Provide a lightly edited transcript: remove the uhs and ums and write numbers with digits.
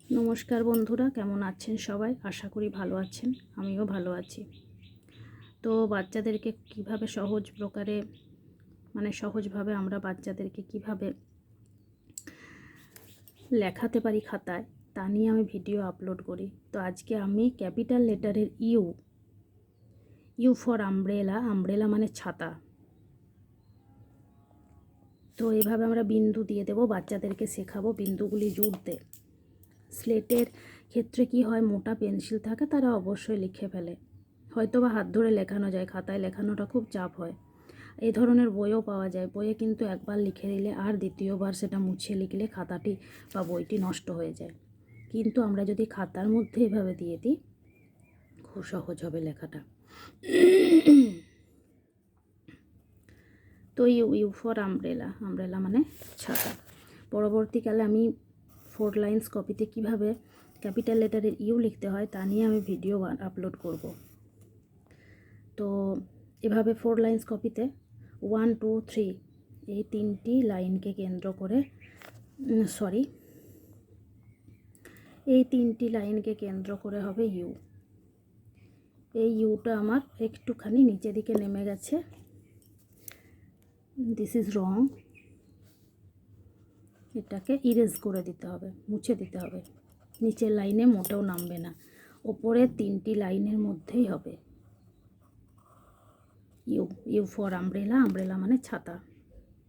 নমস্কার বন্ধুরা, কেমন আছেন সবাই? আশা করি ভালো আছেন, আমিও ভালো আছি। তো বাচ্চাদেরকে কিভাবে সহজভাবে আমরা বাচ্চাদেরকে কিভাবে লেখাতে পারি খাতায়, তা নিয়ে আমি ভিডিও আপলোড করি। তো আজকে আমি ক্যাপিটাল লেটারের ইউ ফর আমব্রেলা, আমব্রেলা মানে ছাতা। তো এইভাবে আমরা বিন্দু দিয়ে দেবো, বাচ্চাদেরকে শেখাবো বিন্দুগুলি জুড়তে। স্লেটের ক্ষেত্রে কি হয়, মোটা পেন্সিল থাকে, তারা অবশ্যই লিখে ফেলে, হয়তো বা হাত ধরে লেখানো যায়, খাতায় লেখানোটা খুব চাপ হয়। এই ধরনের বইও পাওয়া যায়, বইয়ে কিন্তু একবার লিখে দিলে আর দ্বিতীয়বার সেটা মুছে লিখলে খাতাটি বা বইটি নষ্ট হয়ে যায়। কিন্তু আমরা যদি খাতার মধ্যে এভাবে দিয়ে দিই, খুব সহজ হবে লেখাটা। তো ইউ ফর আমব্রেলা, আমব্রেলা মানে ছাতা। পরবর্তীকালে আমি 4 লাইন্স কপিতে কিভাবে ক্যাপিটাল লেটারের ইউ লিখতে হয় তা নিয়ে আমি ভিডিও আপলোড করব। তো এভাবে 4 লাইন্স কপিতে 1 2 3 এই তিনটি লাইনকে কেন্দ্র করে এই তিনটি লাইনকে কেন্দ্র করে হবে ইউ। এই ইউটা আমার একটুখানি নিচে দিকে নেমে গেছে, দিস ইজ রং। এটাকে ইরেজ করে দিতে হবে, মুছে দিতে হবে। নিচের লাইনে মোটেও নামবে না, ওপরের তিনটি লাইনের মধ্যেই হবে U. U for umbrella, umbrella মানে ছাতা।